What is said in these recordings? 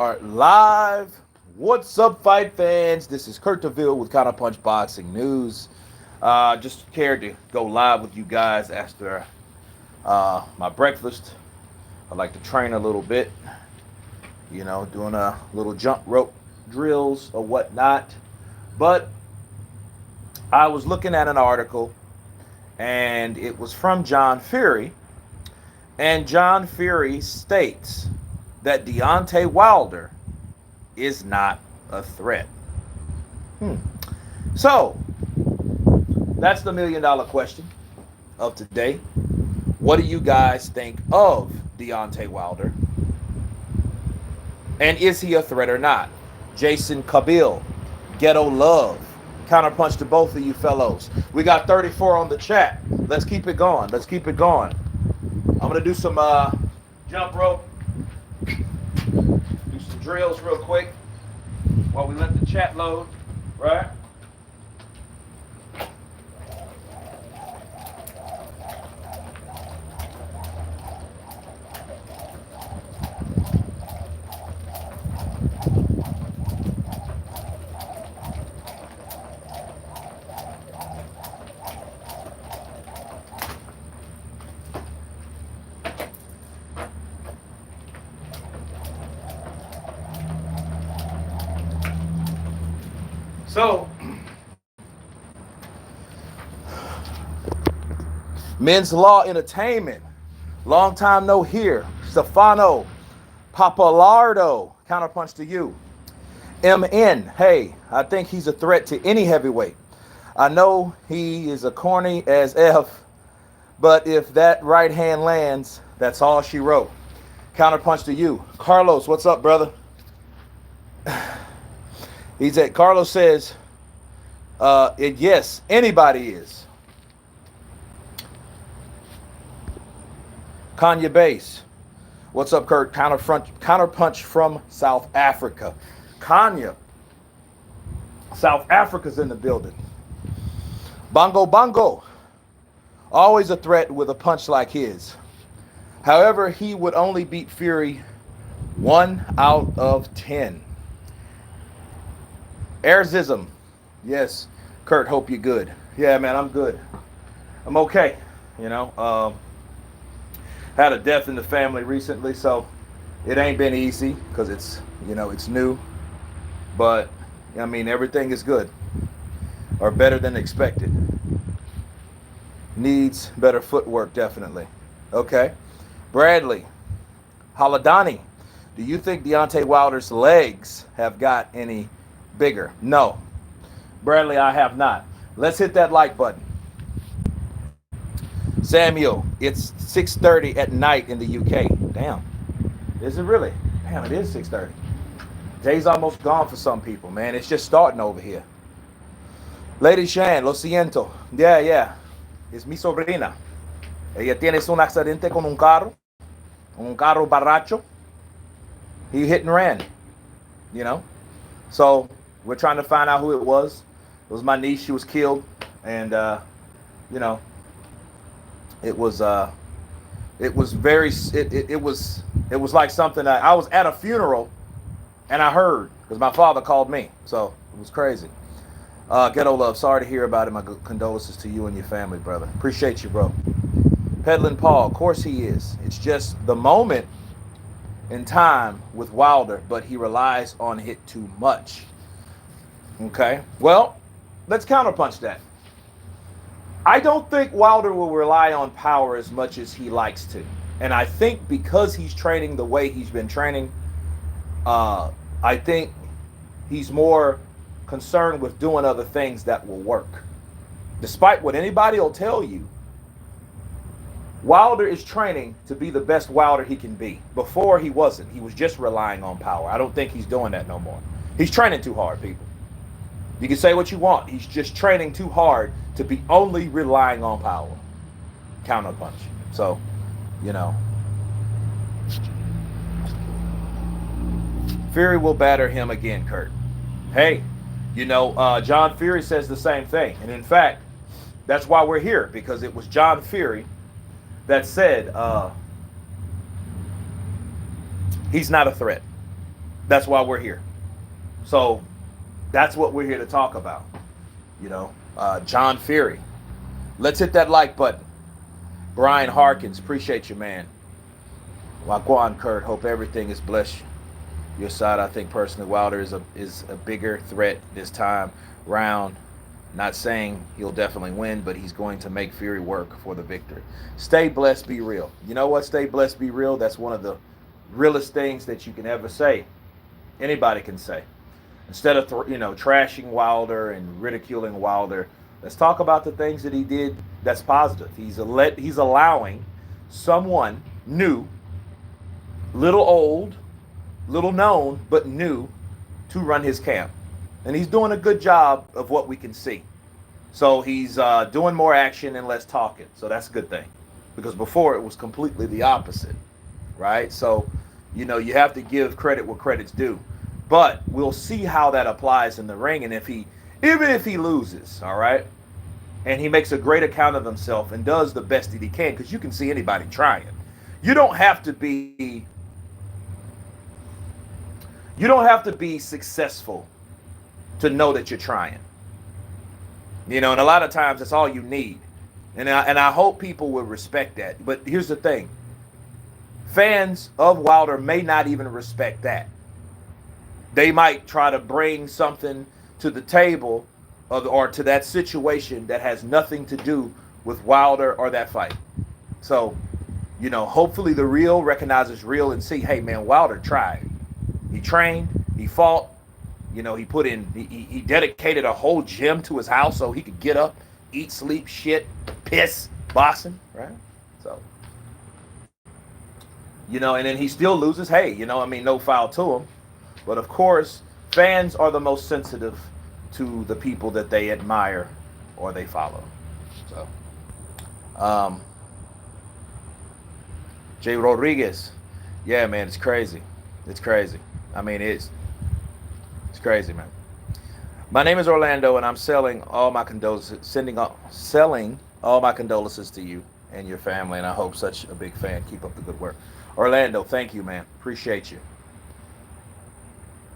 are live. What's up, fight fans? This is Kurt DeVille with Counterpunch Boxing News. Just cared to go live with you guys after my breakfast. I like to train a little bit, doing a little jump rope drills or whatnot. But I was looking at an article, and it was from John Fury. And John Fury states that Deontay Wilder is not a threat. So, that's the $1,000,000 question of today. What do you guys think of Deontay Wilder? And is he a threat or not? Jason Kabil, Ghetto Love, counterpunch to both of you fellows. We got 34 on the chat. Let's keep it going. Let's keep it going. I'm going to do some jump rope. Do some drills real quick while we let the chat load, right? So, Men's Law Entertainment, long time no hear. Stefano Papalardo, counterpunch to you. MN, hey, I think he's a threat to any heavyweight. I know he is a corny as F, but if that right hand lands, that's all she wrote. Counterpunch to you. Carlos, what's up, brother? Carlos says, yes, anybody is. Kanye Base, what's up, Kurt? Counterpunch from South Africa. Kanye, South Africa's in the building. Bongo Bongo, always a threat with a punch like his. However, he would only beat Fury 1 out of 10. Airzism. Yes, Kurt, hope you're good. Yeah, man, I'm good. I'm okay. Had a death in the family recently, so it ain't been easy because it's new. But, everything is good or better than expected. Needs better footwork, definitely. Okay. Bradley. Haladani. Do you think Deontay Wilder's legs have got any bigger? No. Bradley, I have not. Let's hit that like button. Samuel, it's 6:30 at night in the UK. Damn. Is it really? Damn, it is 6:30. Day's almost gone for some people, man. It's just starting over here. Lady Shan, lo siento. Yeah. Es mi sobrina. Ella tiene un accidente con un carro borracho. He hit and ran, So we're trying to find out who it was. It was my niece. She was killed, and it was like something that I was at a funeral, and I heard because my father called me, so it was crazy. Ghetto Love, sorry to hear about it. My condolences to you and your family, brother. Appreciate you, bro. Pedlin Paul, of course he is. It's just the moment in time with Wilder, but he relies on it too much. Okay, well, let's counterpunch that. I don't think Wilder will rely on power as much as he likes to. And I think because he's training the way he's been training, I think he's more concerned with doing other things that will work. Despite what anybody will tell you, Wilder is training to be the best Wilder he can be. Before he wasn't. He was just relying on power. I don't think he's doing that no more. He's training too hard, people. You can say what you want. He's just training too hard to be only relying on power. Counterpunch. So, Fury will batter him again, Kurt. Hey, John Fury says the same thing. And in fact, that's why we're here. Because it was John Fury that said he's not a threat. That's why we're here. So that's what we're here to talk about. John Fury. Let's hit that like button. Brian Harkins, appreciate you, man. Wagwan Kurt, hope everything is blessed your side. I think personally Wilder is a bigger threat this time round. Not saying he'll definitely win, but he's going to make Fury work for the victory. Stay blessed, be real. You know what? Stay blessed, be real. That's one of the realest things that you can ever say. Anybody can say. Instead of trashing Wilder and ridiculing Wilder, let's talk about the things that he did that's positive. He's allowing someone new, little old, little known, but new, to run his camp. And he's doing a good job of what we can see. So he's doing more action and less talking. So that's a good thing. Because before it was completely the opposite. Right? So, you have to give credit where credit's due. But we'll see how that applies in the ring. And even if he loses, all right, and he makes a great account of himself and does the best that he can, because you can see anybody trying. You don't have to be successful to know that you're trying. And a lot of times that's all you need. And I hope people will respect that. But here's the thing. Fans of Wilder may not even respect that. They might try to bring something to the table or to that situation that has nothing to do with Wilder or that fight. So, hopefully the real recognizes real and see, hey, man, Wilder tried. He trained. He fought. He dedicated a whole gym to his house so he could get up, eat, sleep, shit, piss, boxing, right? So, and then he still loses. Hey, no foul to him. But of course, fans are the most sensitive to the people that they admire or they follow. So, Jay Rodriguez, yeah, man, it's crazy. It's crazy. I mean, it's crazy, man. My name is Orlando, and I'm selling all my condolences to you and your family, and I hope such a big fan. Keep up the good work. Orlando, thank you, man. Appreciate you.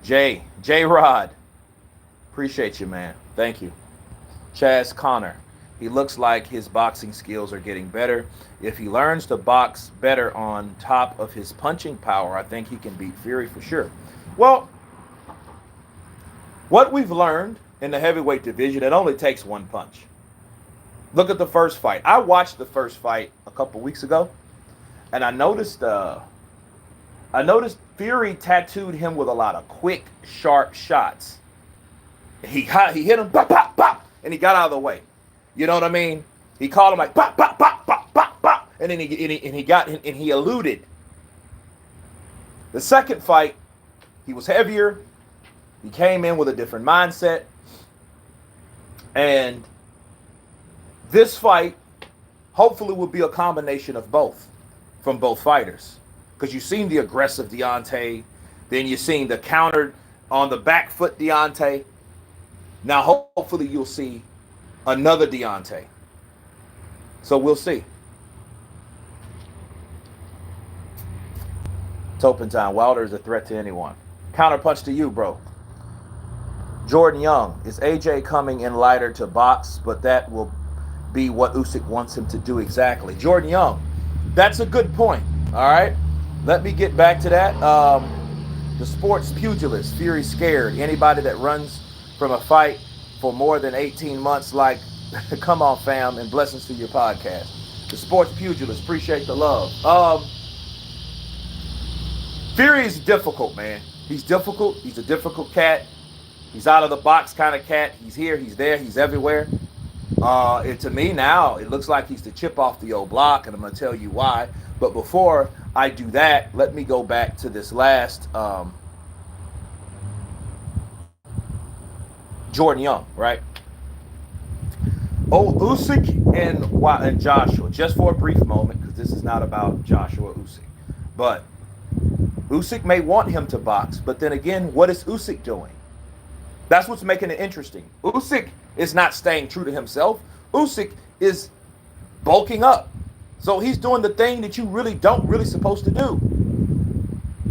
J Rod, appreciate you, man. Thank you. Chaz Connor, he looks like his boxing skills are getting better. If he learns to box better on top of his punching power, I think he can beat Fury for sure. Well, what we've learned in the heavyweight division, it only takes one punch. Look at the first fight. I watched the first fight a couple weeks ago, and I noticed Fury tattooed him with a lot of quick, sharp shots. He hit him, pop, pop, pop, and he got out of the way. You know what I mean? He called him like pop, pop, pop, pop, pop, pop, and then he eluded. The second fight, he was heavier. He came in with a different mindset. And this fight hopefully will be a combination of both from both fighters. Because you've seen the aggressive Deontay. Then you've seen the countered on the back foot Deontay. Now hopefully you'll see another Deontay. So we'll see. It's open time. Wilder is a threat to anyone. Counterpunch to you, bro. Jordan Young, is AJ coming in lighter to box, but that will be what Usyk wants him to do exactly. Jordan Young, that's a good point. All right, let me get back to that. The sports pugilist, Fury scared. Anybody that runs from a fight for more than 18 months, like, come on, fam, and blessings to your podcast. The sports pugilist, appreciate the love. Fury is difficult, man. He's difficult. He's a difficult cat. He's out of the box kind of cat. He's here, he's there, he's everywhere. To me now, it looks like he's the chip off the old block, and I'm going to tell you why. But before I do that, let me go back to this last Jordan Young, right? Usyk and Joshua, just for a brief moment, because this is not about Joshua Usyk. But Usyk may want him to box, but then again, what is Usyk doing? That's what's making it interesting. Usyk is not staying true to himself. Usyk is bulking up. So he's doing the thing that you don't really supposed to do.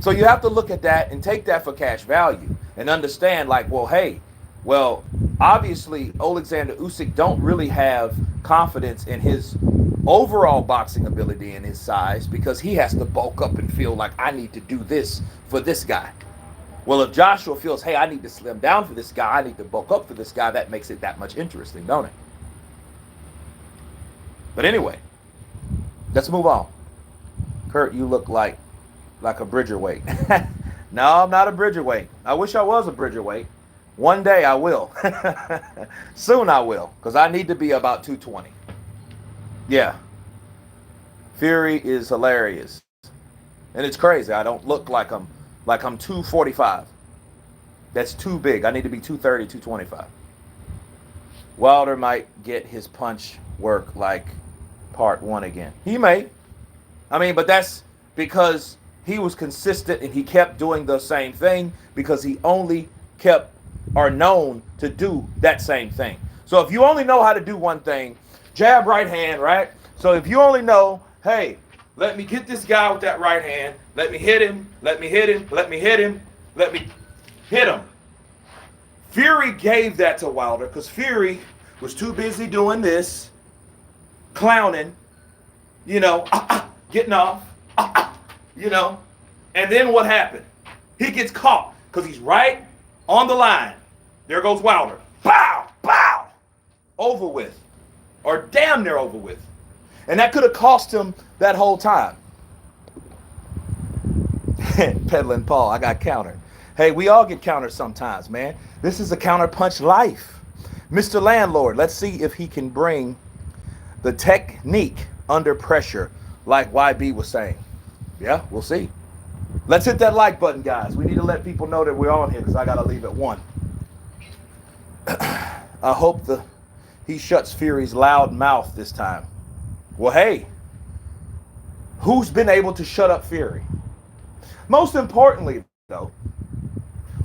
So you have to look at that and take that for cash value and understand, like, well, hey, well, obviously Alexander Usyk don't really have confidence in his overall boxing ability and his size, because he has to bulk up and feel like, I need to do this for this guy. Well, if Joshua feels, hey, I need to slim down for this guy, I need to bulk up for this guy, that makes it that much interesting, don't it? But anyway, let's move on. Kurt, you look like a bridgerweight. No, I'm not a bridgerweight. I wish I was a bridgerweight. One day I will. Soon I will, because I need to be about 220. Yeah. Fury is hilarious. And it's crazy. I don't look like I'm 245. That's too big. I need to be 230, 225. Wilder might get his punch work like part 1 again. He may. I mean, but that's because he was consistent and he kept doing the same thing, because he only kept or known to do that same thing. So if you only know how to do one thing, jab, right hand, right? So if you only know, hey, let me get this guy with that right hand, let me hit him, let me hit him, let me hit him, let me hit him. Fury gave that to Wilder because Fury was too busy doing this, clowning, getting off, and then what happened? He gets caught because he's right on the line. There goes Wilder. Pow, pow, over with, or damn near over with. And that could have cost him that whole time. Peddling Paul, I got countered. Hey, we all get countered sometimes, man. This is a counterpunch life. Mr. Landlord, let's see if he can bring the technique under pressure like YB was saying. Yeah, we'll see. Let's hit that like button, guys. We need to let people know that we're on here, because I got to leave at 1. I hope he shuts Fury's loud mouth this time. Well, hey, who's been able to shut up Fury? Most importantly, though,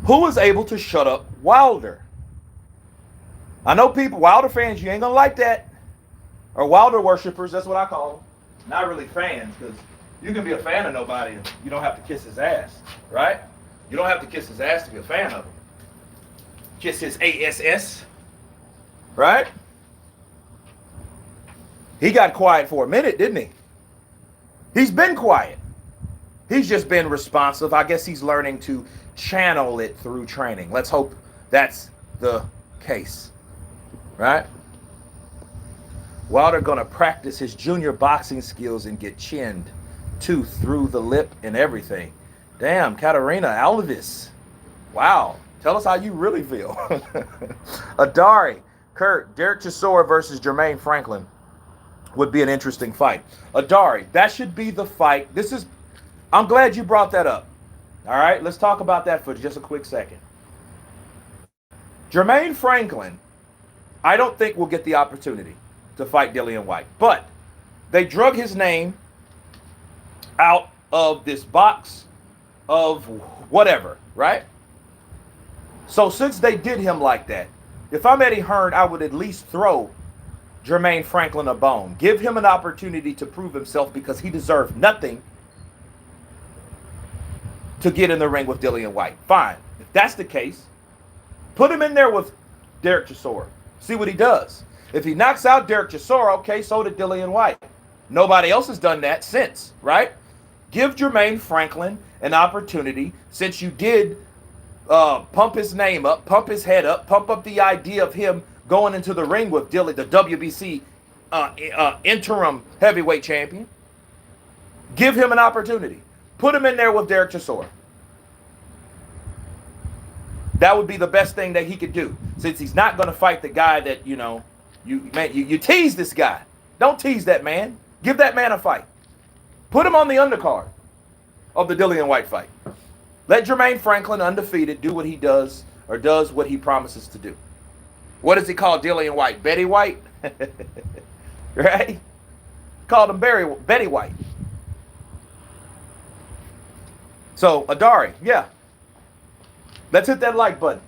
who is able to shut up Wilder? I know people, Wilder fans, you ain't going to like that. Or Wilder worshipers, that's what I call them. Not really fans, because you can be a fan of nobody and you don't have to kiss his ass, right? You don't have to kiss his ass to be a fan of him. Kiss his ass, right? He got quiet for a minute, didn't he? He's been quiet. He's just been responsive. I guess he's learning to channel it through training. Let's hope that's the case, right? Wilder gonna practice his junior boxing skills and get chinned too, through the lip and everything. Damn, Katarina Alves. Wow. Tell us how you really feel. Adari, Kurt, Derek Chisora versus Jermaine Franklin would be an interesting fight. Adari, that should be the fight. I'm glad you brought that up. All right, let's talk about that for just a quick second. Jermaine Franklin, I don't think will get the opportunity to fight Dillian Whyte, but they drug his name out of this box of whatever, right? So since they did him like that, if I'm Eddie Hearn, I would at least throw Jermaine Franklin a bone. Give him an opportunity to prove himself, because he deserved nothing to get in the ring with Dillian Whyte. Fine. If that's the case, put him in there with Derek Chisora. See what he does. If he knocks out Derek Chisora, okay, so did Dillian Whyte. Nobody else has done that since, right? Give Jermaine Franklin an opportunity, since you did pump his name up, pump his head up, pump up the idea of him going into the ring with Dillian, the WBC interim heavyweight champion. Give him an opportunity. Put him in there with Derek Chisora. That would be the best thing that he could do, since he's not going to fight the guy that, you tease this guy. Don't tease that man. Give that man a fight. Put him on the undercard of the Dillian Whyte fight. Let Jermaine Franklin, undefeated, do what he does, or does what he promises to do. What does he call Dillian Whyte? Betty White? Right? Called him Betty White. So, Adari, yeah. Let's hit that like button.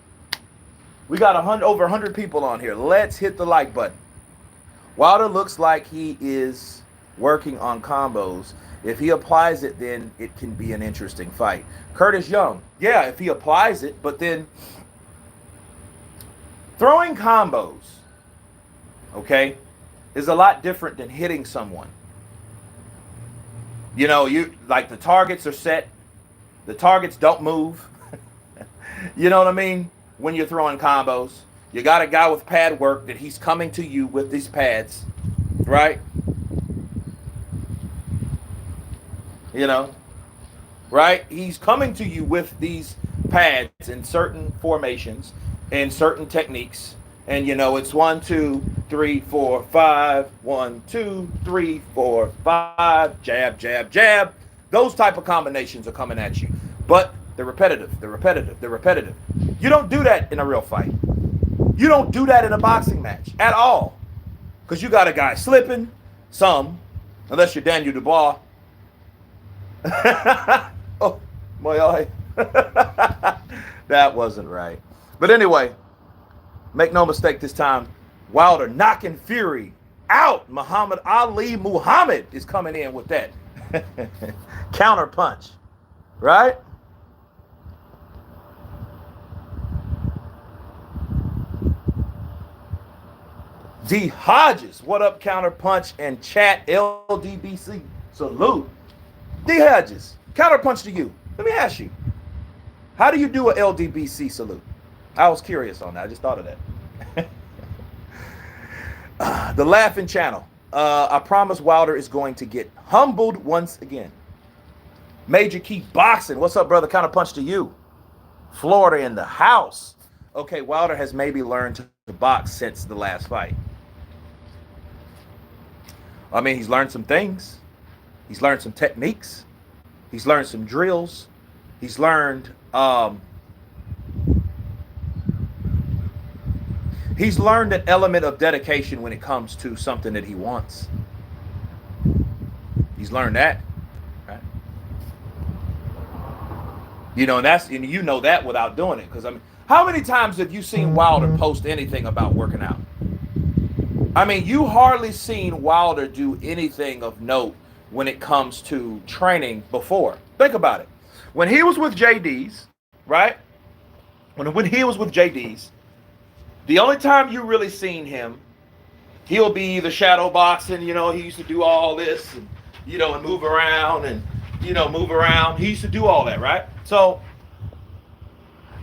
We got over 100 people on here. Let's hit the like button. Wilder looks like he is working on combos If he applies it, then it can be an interesting fight. Curtis Young, yeah, if he applies it, but then throwing combos, okay, is a lot different than hitting someone. You know, you like the targets are set, the targets don't move. You know what I mean? When you're throwing combos, you got a guy with pad work that he's coming to you with these pads, right? You know, right? He's coming to you with these pads in certain formations and certain techniques. And, you know, it's 1, 2, 3, 4, 5, 1, 2, 3, 4, 5, jab, jab, jab. Those type of combinations are coming at you. But they're repetitive, they're repetitive, they're repetitive. You don't do that in a real fight. You don't do that in a boxing match at all. Because you got a guy slipping, unless you're Daniel Dubois. Oh, my eye. That wasn't right. But anyway, make no mistake this time, Wilder knocking Fury out. Muhammad Ali Muhammad is coming in with that counter punch, right? D Hodges, what up, counter punch and chat LDBC salute. D Hodges, counter punch to you. Let me ask you, how do you do a LDBC salute? I was curious on that. I just thought of that. The Laughing Channel. I promise Wilder is going to get humbled once again. Major Key Boxing. What's up, brother? Counter punch to you. Florida in the house. Okay, Wilder has maybe learned to box since the last fight. I mean, he's learned some things. He's learned some techniques. He's learned some drills. He's learned an element of dedication when it comes to something that he wants. He's learned that. Right? You know, and you know that without doing it. Because I mean, how many times have you seen Wilder post anything about working out? I mean, you hardly seen Wilder do anything of note when it comes to training before. Think about it. When he was with JD's, right? When he was with JD's, the only time you really seen him, he'll be the shadow boxing. You know, he used to do all this, and, you know, and move around and, you know, move around. He used to do all that, right? So,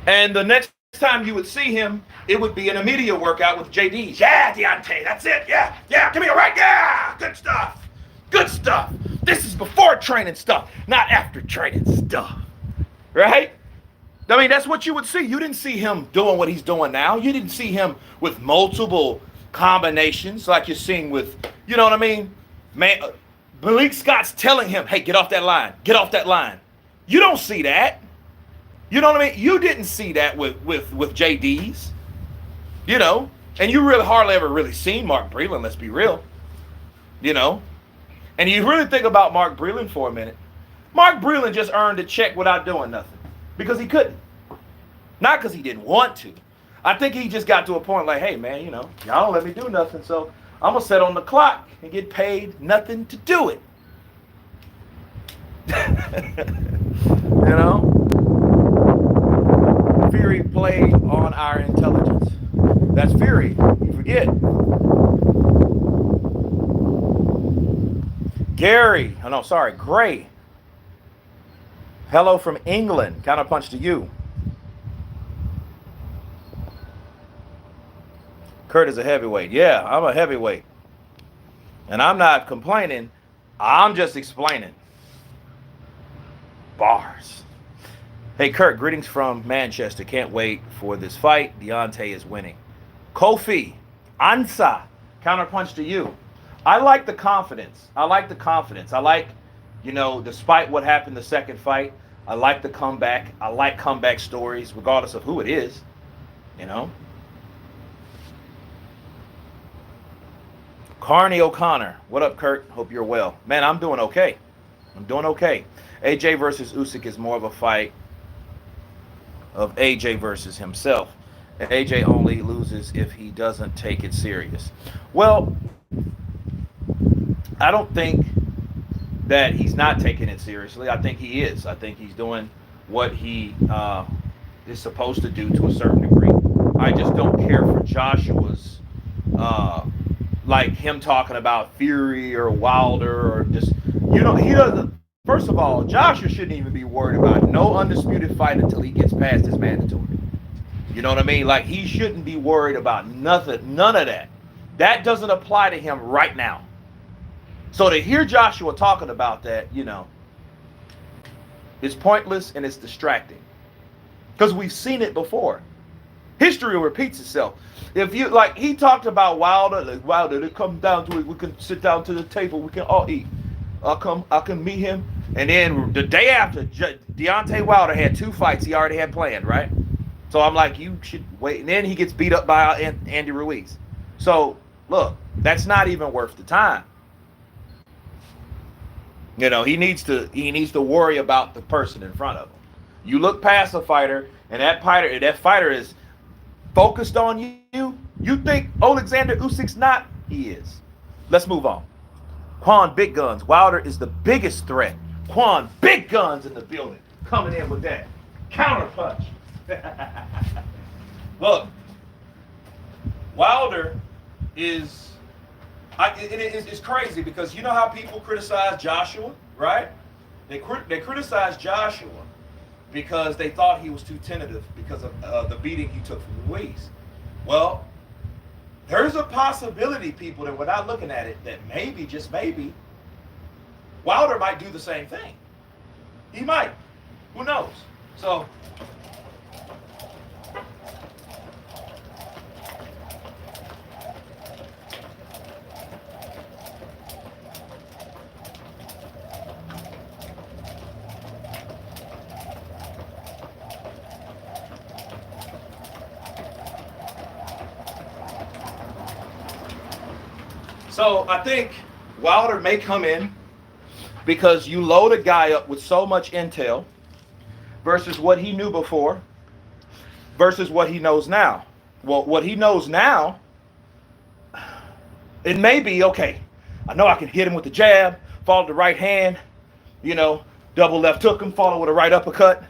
and the next time you would see him, it would be in a media workout with JD's. Yeah, Deontay, that's it. Yeah, give me a right. Yeah, good stuff. Good stuff. This is before training stuff, not after training stuff. Right? I mean, that's what you would see. You didn't see him doing what he's doing now. You didn't see him with multiple combinations like you're seeing with, you know what I mean? Man, Malik Scott's telling him, hey, get off that line. Get off that line. You don't see that. You know what I mean? You didn't see that with JD's, you know, and you really hardly ever really seen Mark Breland, let's be real, you know, and you really think about Mark Breland for a minute. Mark Breland just earned a check without doing nothing because he couldn't, not because he didn't want to. I think he just got to a point like, hey, man, you know, y'all don't let me do nothing, so I'm going to sit on the clock and get paid nothing to do it. You know? Fury played on our intelligence. That's Fury. You forget. Gray. Hello from England. Counter punch to you. Kurt is a heavyweight. Yeah, I'm a heavyweight. And I'm not complaining. I'm just explaining. Bars. Hey, Kurt, greetings from Manchester. Can't wait for this fight. Deontay is winning. Kofi, Ansa, counterpunch to you. I like the confidence. I like, you know, despite what happened the second fight, I like the comeback. I like comeback stories, regardless of who it is, you know. Carney O'Connor, what up, Kurt? Hope you're well. Man, I'm doing okay. AJ versus Usyk is more of a fight of AJ versus himself. And AJ only loses if he doesn't take it serious. Well, I don't think that he's not taking it seriously. I think he is. I think he's doing what he is supposed to do to a certain degree. I just don't care for Joshua's, like him talking about Fury or Wilder or just, he doesn't. First of all, Joshua shouldn't even be worried about no undisputed fight until he gets past his mandatory. You know what I mean? Like, he shouldn't be worried about nothing, none of that. That doesn't apply to him right now. So to hear Joshua talking about that, it's pointless and it's distracting. Because we've seen it before. History repeats itself. If you, like, he talked about Wilder, it comes down to it, we can sit down to the table, we can all eat. I can meet him. And then the day after, Deontay Wilder had 2 fights he already had planned, right? So I'm like, you should wait. And then he gets beat up by Andy Ruiz. So, look, that's not even worth the time. He needs to worry about the person in front of him. You look past a fighter, and that fighter is focused on you. You think Alexander Usyk's not? He is. Let's move on. Quan Big Guns. Wilder is the biggest threat. Quan Big Guns in the building. Coming in with that counter punch. Look, Wilder is... it's crazy because you know how people criticize Joshua, right? They criticize Joshua because they thought he was too tentative because of the beating he took from Ruiz. Well, there's a possibility, people, that without looking at it, that maybe, just maybe, Wilder might do the same thing. He might. Who knows? So... So I think Wilder may come in because you load a guy up with so much intel versus what he knew before versus what he knows now. Well, what he knows now, it may be, okay, I know I can hit him with the jab, follow the right hand, double left hook him, follow with a right uppercut,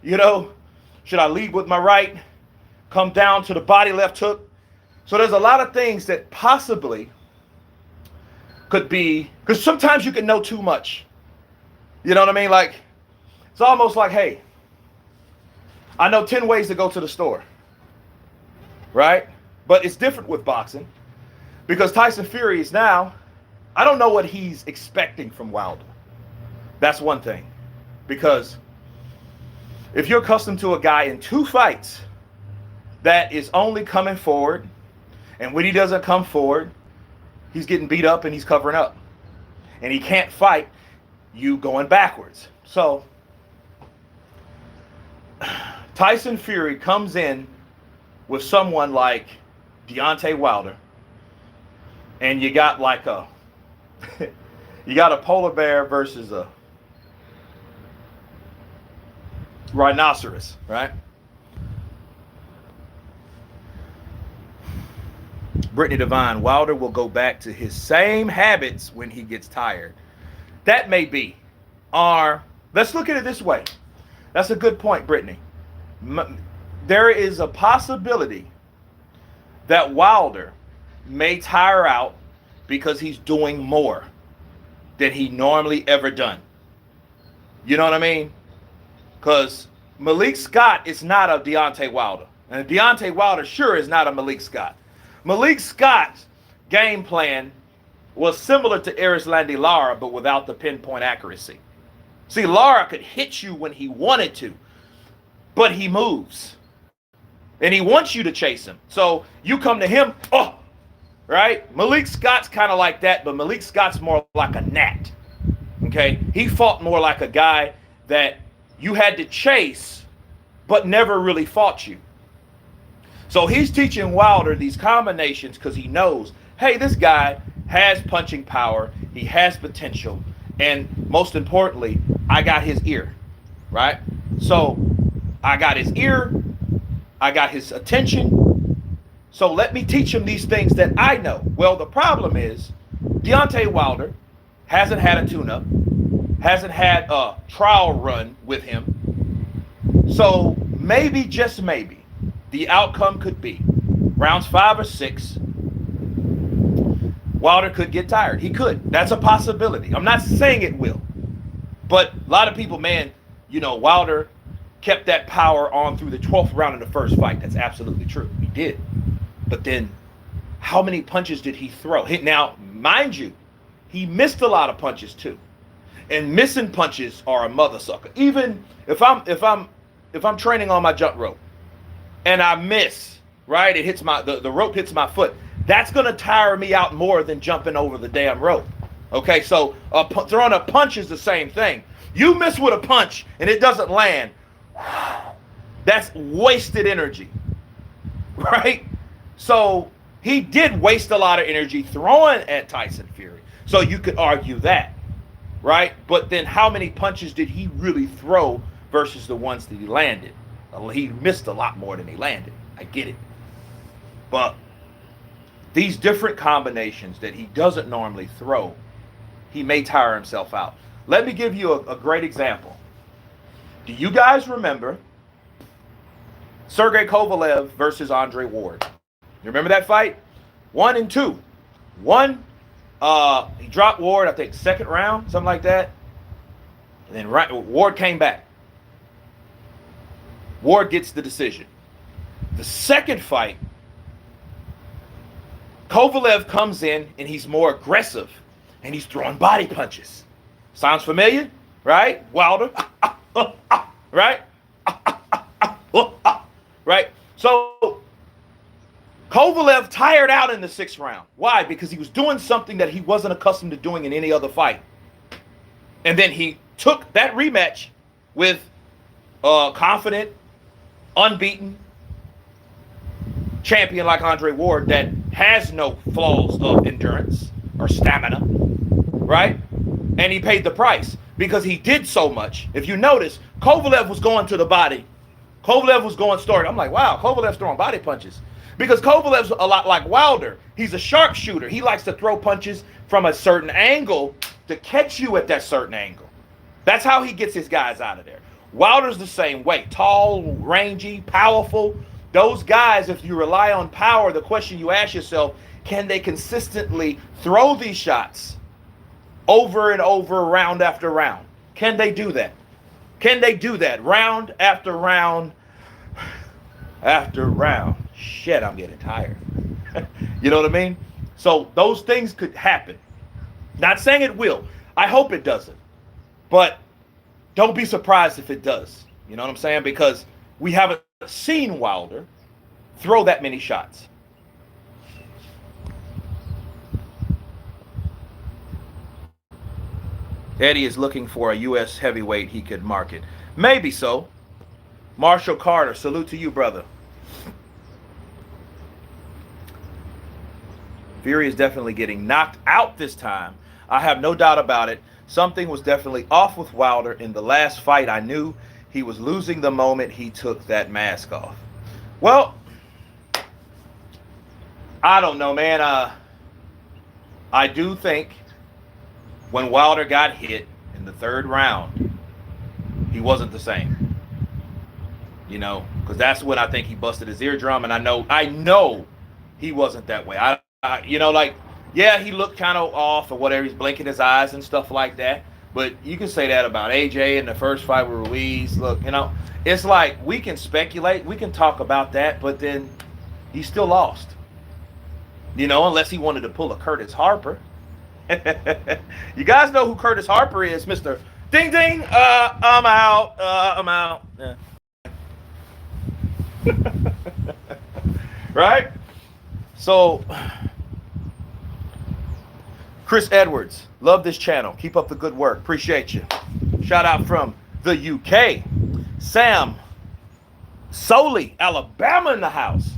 should I lead with my right, come down to the body left hook? So there's a lot of things that possibly could be, because sometimes you can know too much. You know what I mean? Like, it's almost like, hey, I know 10 ways to go to the store. Right? But it's different with boxing. Because Tyson Fury is now, I don't know what he's expecting from Wilder. That's one thing. Because if you're accustomed to a guy in 2 fights that is only coming forward, and when he doesn't come forward, he's getting beat up and he's covering up. And he can't fight you going backwards. So Tyson Fury comes in with someone like Deontay Wilder. And you got like a polar bear versus a rhinoceros, right? Brittany Devine, Wilder will go back to his same habits when he gets tired. That may be. Or, let's look at it this way. That's a good point, Brittany. There is a possibility that Wilder may tire out because he's doing more than he normally ever done. You know what I mean? Because Malik Scott is not a Deontay Wilder. And Deontay Wilder sure is not a Malik Scott. Malik Scott's game plan was similar to Erislandy Lara, but without the pinpoint accuracy. See, Lara could hit you when he wanted to, but he moves. And he wants you to chase him. So you come to him, right? Malik Scott's kind of like that, but Malik Scott's more like a gnat. Okay? He fought more like a guy that you had to chase, but never really fought you. So he's teaching Wilder these combinations because he knows, hey, this guy has punching power, he has potential, and most importantly, I got his ear, right? So I got his ear, I got his attention, so let me teach him these things that I know. Well, the problem is Deontay Wilder hasn't had a tune-up. hasn't had a trial run with him. So maybe, just maybe, the outcome could be rounds 5 or 6. Wilder could get tired. He could. That's a possibility. I'm not saying it will. But a lot of people, man, Wilder kept that power on through the 12th round in the first fight. That's absolutely true. He did. But then how many punches did he throw? Now, mind you, he missed a lot of punches too. And missing punches are a mother sucker. Even if I'm training on my jump rope and I miss, right? It hits the rope hits my foot. That's gonna tire me out more than jumping over the damn rope. Okay, so throwing a punch is the same thing. You miss with a punch and it doesn't land. That's wasted energy, right? So he did waste a lot of energy throwing at Tyson Fury. So you could argue that, right? But then how many punches did he really throw versus the ones that he landed? He missed a lot more than he landed. I get it. But these different combinations that he doesn't normally throw, he may tire himself out. Let me give you a great example. Do you guys remember Sergey Kovalev versus Andre Ward? You remember that fight? 1 and 2. One, he dropped Ward, I think, second round, something like that. And then Ward came back. Ward gets the decision. The second fight, Kovalev comes in and he's more aggressive and he's throwing body punches. Sounds familiar, right? Wilder, right? Right? So Kovalev tired out in the 6th round. Why? Because he was doing something that he wasn't accustomed to doing in any other fight. And then he took that rematch with confident, unbeaten champion like Andre Ward that has no flaws of endurance or stamina, right? And he paid the price because he did so much. If you notice, Kovalev was going to the body. Kovalev was going started. I'm like, wow, Kovalev's throwing body punches. Because Kovalev's a lot like Wilder. He's a sharpshooter. He likes to throw punches from a certain angle to catch you at that certain angle. That's how he gets his guys out of there. Wilder's the same way. Tall, rangy, powerful. Those guys, if you rely on power, the question you ask yourself, can they consistently throw these shots over and over, round after round? Can they do that? Can they do that round after round after round? Shit, I'm getting tired. You know what I mean? So those things could happen. Not saying it will. I hope it doesn't. But don't be surprised if it does. You know what I'm saying? Because we haven't seen Wilder throw that many shots. Eddie is looking for a U.S. heavyweight he could market. Maybe so. Marshall Carter, salute to you, brother. Fury is definitely getting knocked out this time. I have no doubt about it. Something was definitely off with Wilder. In the last fight, I knew he was losing the moment he took that mask off. Well, I don't know, man. I do think when Wilder got hit in the 3rd round, he wasn't the same. You know, because that's when I think he busted his eardrum, and I know he wasn't that way. Yeah, he looked kind of off or whatever. He's blinking his eyes and stuff like that. But you can say that about AJ in the first fight with Ruiz. Look, it's like we can speculate, we can talk about that, but then he still lost. Unless he wanted to pull a Curtis Harper. You guys know who Curtis Harper is, Mr. Ding Ding. I'm out. I'm out. Yeah. Right? So, Chris Edwards, love this channel. Keep up the good work. Appreciate you. Shout out from the UK. Sam Soley, Alabama in the house.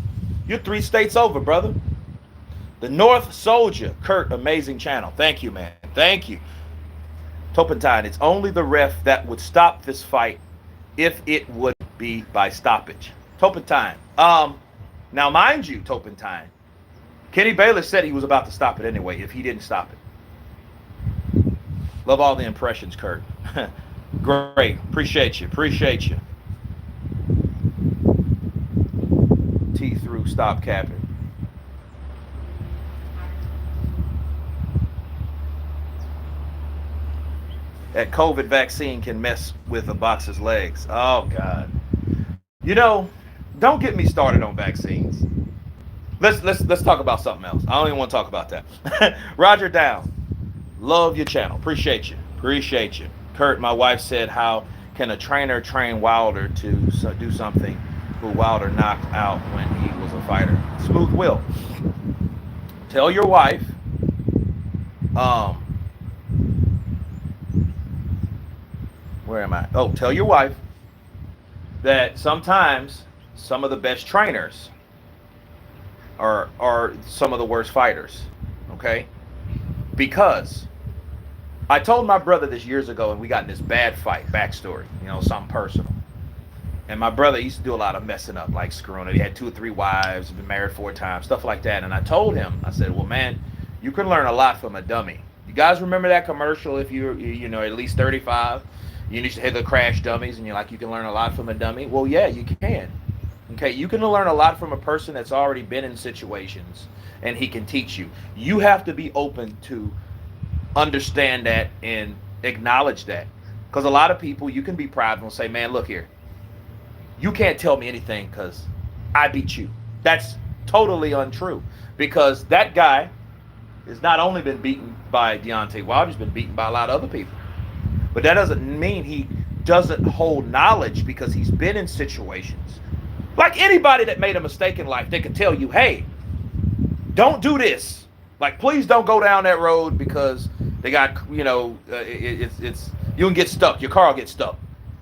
You're 3 states over, brother. The North Soldier, Kurt, amazing channel. Thank you, man. Thank you. Topentine, it's only the ref that would stop this fight if it would be by stoppage. Topentine. Now, mind you, Topentine, Kenny Bayless said he was about to stop it anyway if he didn't stop it. Love all the impressions, Kurt. Great. Appreciate you. Appreciate you. T through, stop capping. That COVID vaccine can mess with a boxer's legs. Oh God. You know, don't get me started on vaccines. Let's talk about something else. I don't even want to talk about that. Roger Down. Love your channel. Appreciate you. Appreciate you. Kurt, my wife said, how can a trainer train Wilder to do something who Wilder knocked out when he was a fighter? Smooth will. Tell your wife, where am I? Oh, tell your wife that sometimes some of the best trainers are some of the worst fighters. Okay? Because I told my brother this years ago, and we got in this bad fight, backstory, something personal. And my brother used to do a lot of messing up, like screwing it. He had 2 or 3 wives, been married 4 times, stuff like that. And I told him, I said, well, man, you can learn a lot from a dummy. You guys remember that commercial? If you're, at least 35, you used to hit the crash dummies, and you're like, you can learn a lot from a dummy. Well, yeah, you can. Okay, you can learn a lot from a person that's already been in situations, and he can teach you. You have to be open to understand that and acknowledge that. Because a lot of people, you can be prideful and say, man, look here. You can't tell me anything because I beat you. That's totally untrue. Because that guy has not only been beaten by Deontay Wilder, he's been beaten by a lot of other people. But that doesn't mean he doesn't hold knowledge, because he's been in situations. Like anybody that made a mistake in life, they could tell you, hey, don't do this. Like, please don't go down that road because they got, it's you can get stuck. Your car will get stuck,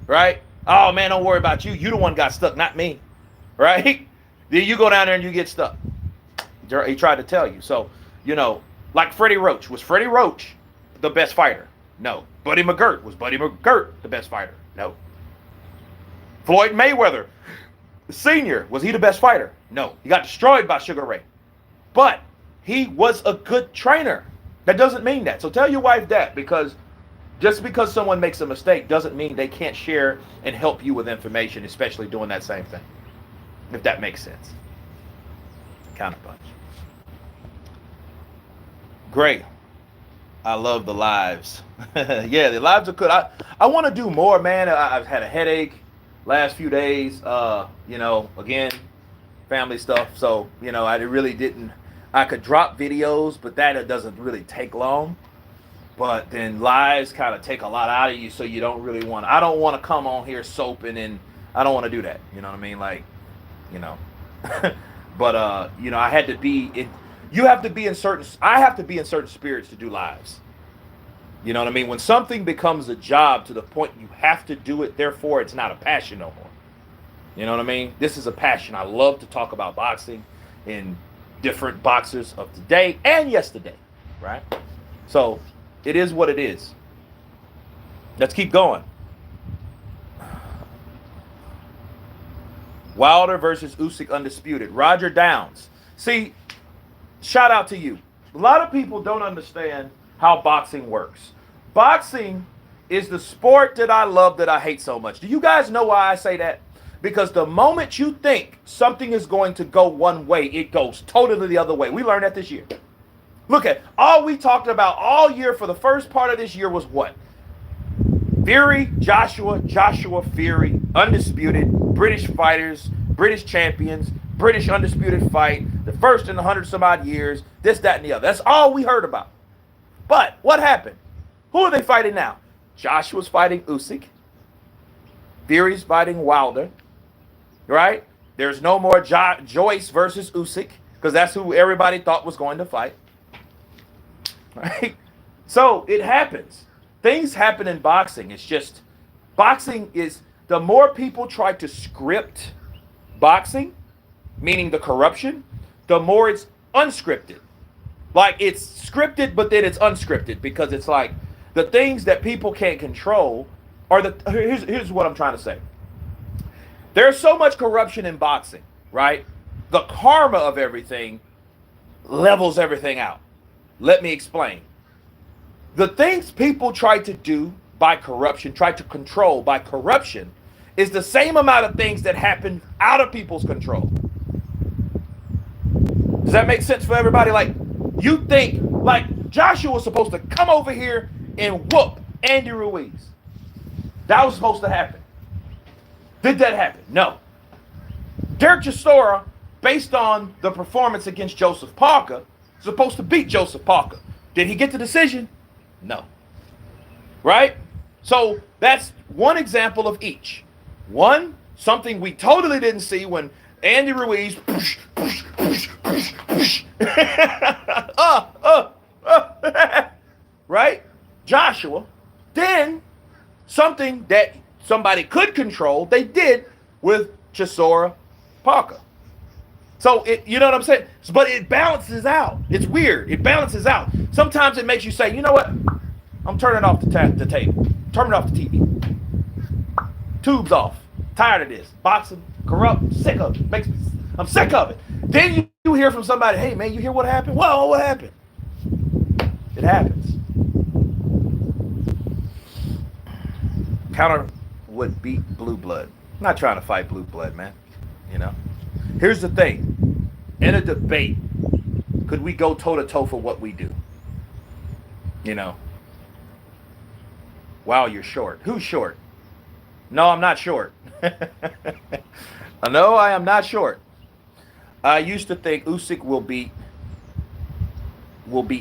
right? Oh, man, don't worry about you. You the one got stuck, not me, right? Then you go down there and you get stuck. He tried to tell you. So, like Freddie Roach. Was Freddie Roach the best fighter? No. Buddy McGirt. Was Buddy McGirt the best fighter? No. Floyd Mayweather, Sr., was he the best fighter? No. He got destroyed by Sugar Ray. But he was a good trainer. That doesn't mean that. So tell your wife that, because just because someone makes a mistake doesn't mean they can't share and help you with information, especially doing that same thing. If that makes sense. Counterpunch. Great. I love the lives. Yeah, the lives are good. I want to do more, man. I've had a headache last few days. Again, family stuff. So, I really didn't. I could drop videos, but that doesn't really take long. But then lives kind of take a lot out of you, so you don't really want to. I don't want to come on here soaping, and I don't want to do that. You know what I mean? Like, but I had to be in. You have to be in certain. I have to be in certain spirits to do lives. You know what I mean? When something becomes a job to the point you have to do it, therefore it's not a passion no more. You know what I mean? This is a passion. I love to talk about boxing and different boxers of today and yesterday, right? So it is what it is. Let's keep going. Wilder versus Usyk undisputed. Roger Downs. See, shout out to you. A lot of people don't understand how boxing works. Boxing is the sport that I love, that I hate so much. Do you guys know why I say that? Because the moment you think something is going to go one way, it goes totally the other way. We learned that this year. Look at all we talked about all year for the first part of this year was what? Fury, Joshua, Fury, undisputed, British fighters, British champions, British undisputed fight, the first in 100 some odd years, this, that, and the other. That's all we heard about. But what happened? Who are they fighting now? Joshua's fighting Usyk. Fury's fighting Wilder. Right? There's no more Joyce versus Usyk, because that's who everybody thought was going to fight. Right? So it happens. Things happen in boxing. It's just, boxing is, the more people try to script boxing, meaning the corruption, the more it's unscripted. Like, it's scripted, but then it's unscripted, because it's like the things that people can't control are the. Here's what I'm trying to say. There's so much corruption in boxing, right? The karma of everything levels everything out. Let me explain. The things people try to do by corruption, try to control by corruption, is the same amount of things that happen out of people's control. Does that make sense for everybody? Like, you think, like, Joshua was supposed to come over here and whoop Andy Ruiz. That was supposed to happen. Did that happen? No. Derek Chisora, based on the performance against Joseph Parker, is supposed to beat Joseph Parker. Did he get the decision? No. Right? So that's one example of each. One, something we totally didn't see when Andy Ruiz right? Joshua. Then something that somebody could control, they did with Chisora Parker. So it, you know what I'm saying? But it balances out. It's weird. It balances out. Sometimes it makes you say, you know what? I'm turning off the table. Turning off the TV. Tubes off. Tired of this. Boxing, corrupt, sick of it. I'm sick of it. Then you hear from somebody, hey man, you hear what happened? Well, what happened? It happens. Counter would beat blue blood. I'm not trying to fight blue blood, man. You know? Here's the thing. In a debate, could we go toe-to-toe for what we do? You know? Wow, you're short. Who's short? No, I'm not short. No, I am not short. I used to think Usyk will be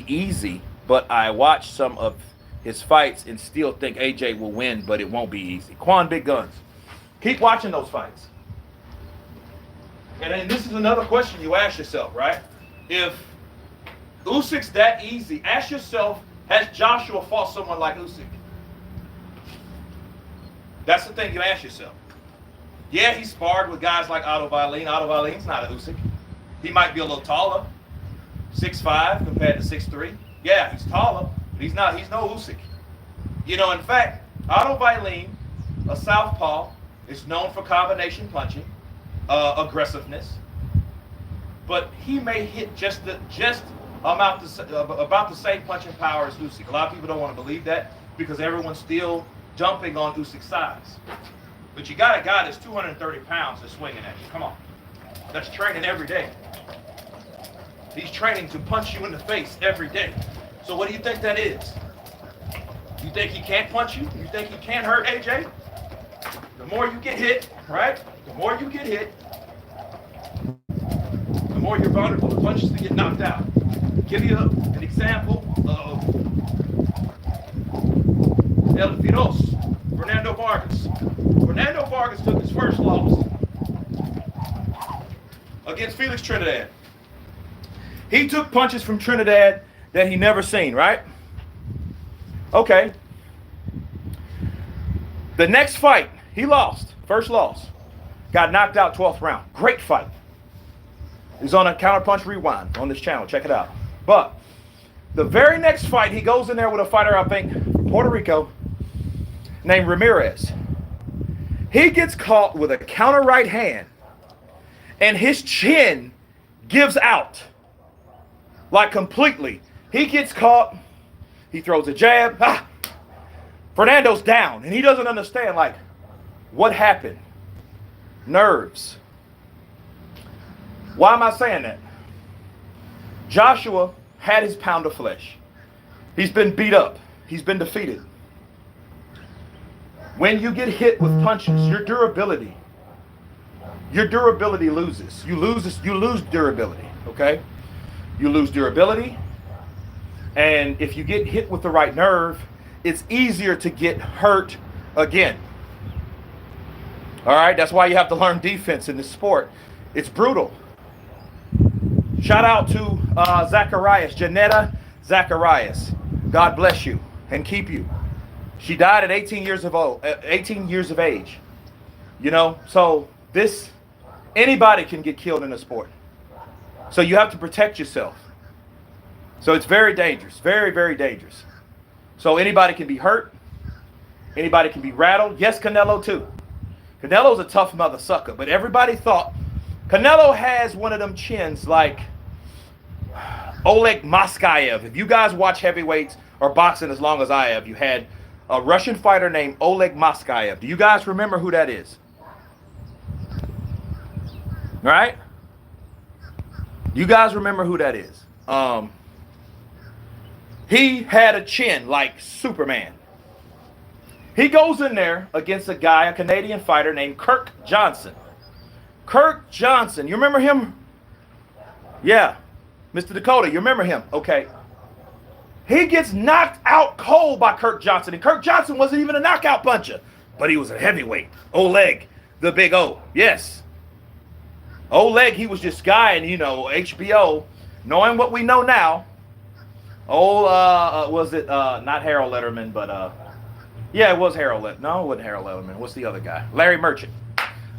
easy, but I watched some of his fights and still think AJ will win, but it won't be easy. Quan Big Guns. Keep watching those fights. And then this is another question you ask yourself, right? If Usyk's that easy, ask yourself, has Joshua fought someone like Usyk? That's the thing you ask yourself. Yeah, he sparred with guys like Otto Wallin. Otto Wallin's not a Usyk. He might be a little taller, 6'5" compared to 6'3". Yeah, he's taller, but he's no Usyk. You know, in fact, Otto Wallin, a southpaw, is known for combination punching, aggressiveness, but he may hit about the same punching power as Usyk. A lot of people don't want to believe that because everyone's still jumping on Usyk's size. But you got a guy that's 230 pounds that's swinging at you. Come on. That's training every day. He's training to punch you in the face every day. So what do you think that is? You think he can't punch you? You think he can't hurt AJ? The more you get hit, right? The more you get hit, the more you're vulnerable to punches to get knocked out. Give you an example of El Firos, Fernando Vargas. Fernando Vargas took his first loss against Felix Trinidad. He took punches from Trinidad that he never seen, right? Okay. The next fight, he lost. First loss. Got knocked out 12th round. Great fight. He's on a Counterpunch Rewind on this channel. Check it out. But the very next fight, he goes in there with a fighter, I think, from Puerto Rico, named Ramirez. He gets caught with a counter right hand, and his chin gives out, like completely. He gets caught, he throws a jab, Fernando's down, and he doesn't understand, like, what happened? Nerves. Why am I saying that? Joshua had his pound of flesh. He's been beat up. He's been defeated. When you get hit with punches, your durability loses. You lose durability, okay? You lose durability. And if you get hit with the right nerve, it's easier to get hurt again. All right, that's why you have to learn defense in this sport. It's brutal. Shout out to Zacharias, Janetta Zacharias. God bless you and keep you. She died at 18 years of age. You know, so anybody can get killed in a sport. So you have to protect yourself. So it's very dangerous, very, very dangerous. So anybody can be hurt. Anybody can be rattled. Yes, Canelo too. Canelo's a tough mother sucker, but everybody thought Canelo has one of them chins like Oleg Moskayev. If you guys watch heavyweights, or boxing as long as I have, you had a Russian fighter named Oleg Moskayev. Do you guys remember who that is? Right? You guys remember who that is? He had a chin like Superman. He goes in there against a guy, a Canadian fighter named Kirk Johnson. Kirk Johnson, you remember him? Yeah, Mr. Dakota, you remember him? Okay. He gets knocked out cold by Kirk Johnson, and Kirk Johnson wasn't even a knockout puncher, but he was a heavyweight. Oleg, the big O, yes. Oleg, he was just guy, and you know, HBO, knowing what we know now. Was it not Harold Letterman, but yeah, it was Harold Letterman. No, it wasn't Harold Letterman. What's the other guy? Larry Merchant.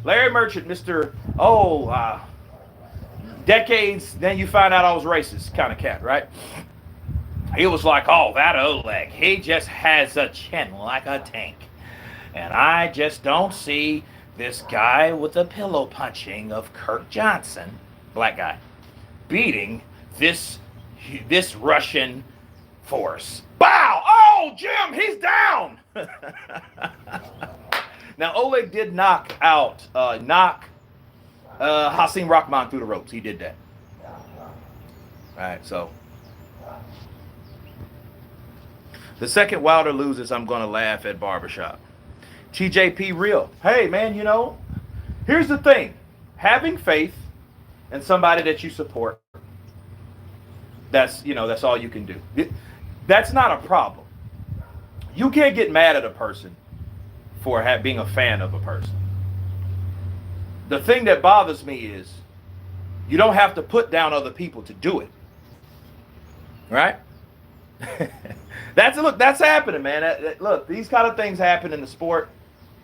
Larry Merchant, Mr. Decades, then you find out I was racist kind of cat, right? He was like, oh, that Oleg, he just has a chin like a tank. And I just don't see this guy with the pillow punching of Kirk Johnson, black guy, beating this Russian force. Bow! Oh, Jim, he's down! Now, Oleg did knock Hasim Rahman through the ropes. He did that. All right, so the second Wilder loses, I'm going to laugh at Barbershop. TJP Real. Hey, man, you know, here's the thing. Having faith in somebody that you support, that's all you can do. That's not a problem. You can't get mad at a person for being a fan of a person. The thing that bothers me is you don't have to put down other people to do it. Right? That's happening, man. Look, these kind of things happen in the sport.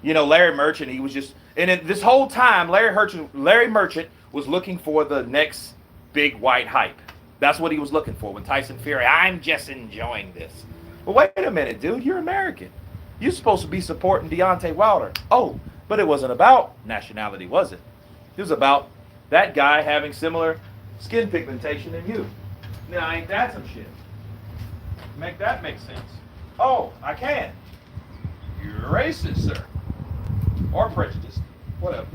You know, Larry Merchant, he was just, and this whole time, Larry Merchant was looking for the next big white hype. That's what he was looking for when Tyson Fury, I'm just enjoying this. Well, wait a minute, dude, you're American. You're supposed to be supporting Deontay Wilder. Oh, but it wasn't about nationality, was it? It was about that guy having similar skin pigmentation than you. Now, ain't that some shit? Make that make sense. Oh, I can. You're racist, sir. Or prejudiced. Whatever.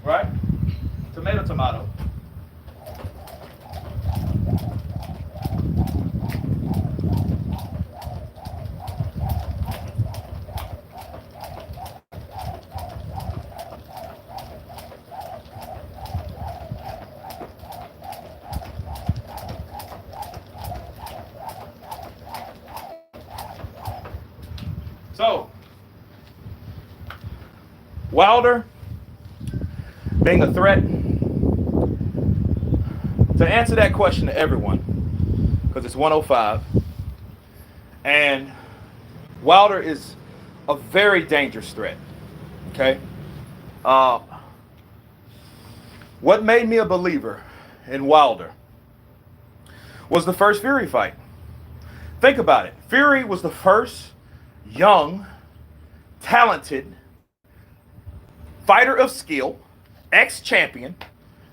Right? Tomato, tomato. So, Wilder being a threat, to answer that question to everyone, because it's 105, and Wilder is a very dangerous threat, okay? What made me a believer in Wilder was the first Fury fight. Think about it. Fury was the first young, talented fighter of skill, ex-champion,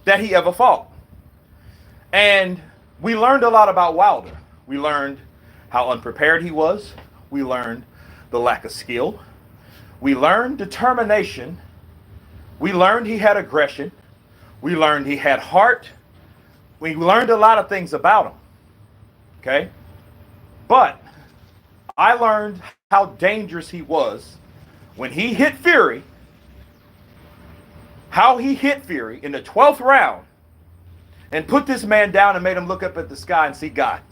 that he ever fought. And we learned a lot about Wilder. We learned how unprepared he was. We learned the lack of skill. We learned determination. We learned he had aggression. We learned he had heart. We learned a lot of things about him. Okay? But I learned how dangerous he was when he hit Fury, how he hit Fury in the 12th round and put this man down and made him look up at the sky and see God.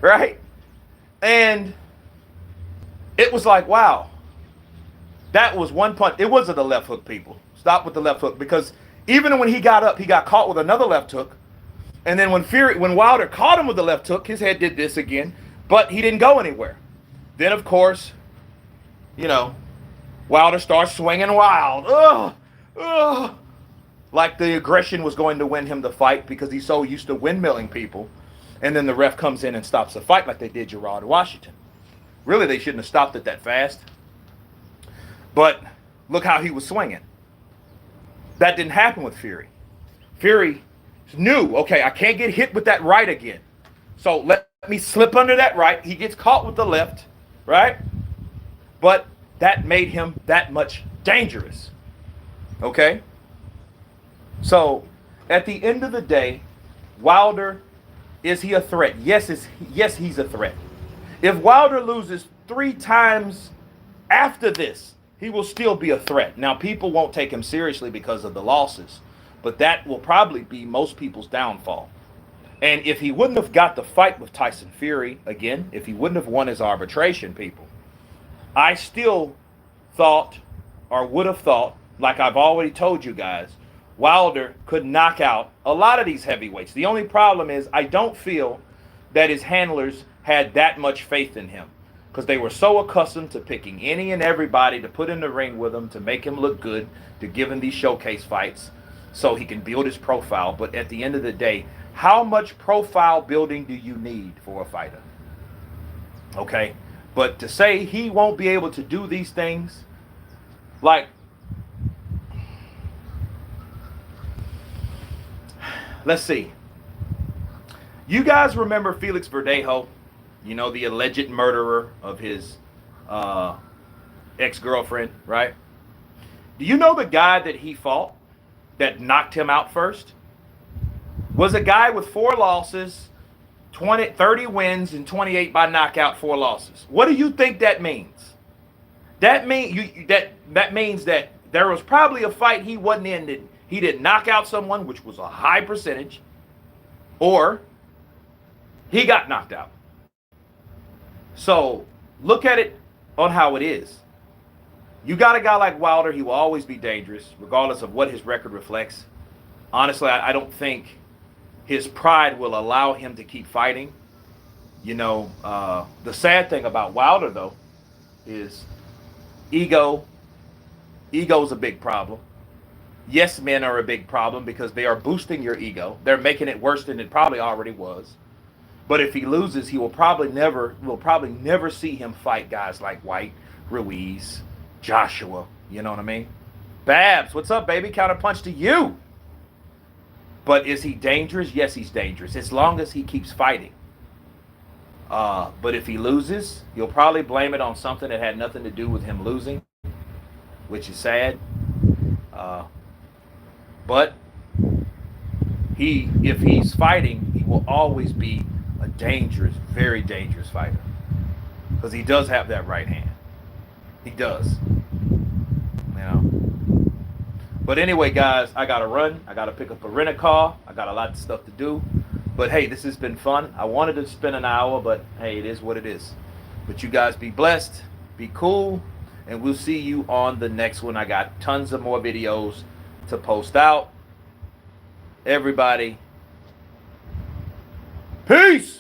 Right? And it was like, wow, that was one punch. It wasn't the left hook, people. Stop with the left hook, because even when he got up, he got caught with another left hook. And then when Wilder caught him with the left hook, his head did this again, but he didn't go anywhere. Then, of course, you know, Wilder starts swinging wild. Like the aggression was going to win him the fight because he's so used to windmilling people. And then the ref comes in and stops the fight like they did Gerard Washington. Really, they shouldn't have stopped it that fast. But look how he was swinging. That didn't happen with Fury. Fury knew, okay, I can't get hit with that right again. So let me slip under that right. He gets caught with the left, right? But that made him that much dangerous. Okay? So, at the end of the day, Wilder, is he a threat? Yes, he's a threat. If Wilder loses 3 times after this, he will still be a threat. Now, people won't take him seriously because of the losses, but that will probably be most people's downfall. And if he wouldn't have got the fight with Tyson Fury, again, if he wouldn't have won his arbitration, people, I still thought, or would have thought, like I've already told you guys, Wilder could knock out a lot of these heavyweights. The only problem is I don't feel that his handlers had that much faith in him, because they were so accustomed to picking any and everybody to put in the ring with him, to make him look good, to give him these showcase fights so he can build his profile. But at the end of the day, how much profile building do you need for a fighter? Okay? But to say he won't be able to do these things, like, let's see. You guys remember Felix Verdejo? You know, the alleged murderer of his ex-girlfriend, right? Do you know the guy that he fought that knocked him out first? Was a guy with 4 losses, 30 wins, and 28 by knockout, 4 losses. What do you think that means? That means that there was probably a fight he wasn't in that he didn't knock out someone, which was a high percentage, or he got knocked out. So look at it on how it is. You got a guy like Wilder, he will always be dangerous, regardless of what his record reflects. Honestly, I don't think his pride will allow him to keep fighting. You know, the sad thing about Wilder, though, is ego. Ego is a big problem. Yes, men are a big problem because they are boosting your ego. They're making it worse than it probably already was. But if he loses, he will probably never see him fight guys like White, Ruiz, Joshua. You know what I mean? Babs, what's up, baby? Counterpunch to you. But is he dangerous? Yes, he's dangerous, as long as he keeps fighting. But if he loses, you'll probably blame it on something that had nothing to do with him losing, which is sad. But if he's fighting, he will always be a dangerous, very dangerous fighter, because he does have that right hand. He does. You know. But anyway, guys, I gotta run. I gotta pick up a rent-a-car. I got a lot of stuff to do. But hey, this has been fun. I wanted to spend an hour, but hey, it is what it is. But you guys be blessed, be cool, and we'll see you on the next one. I got tons of more videos to post out. Everybody, peace.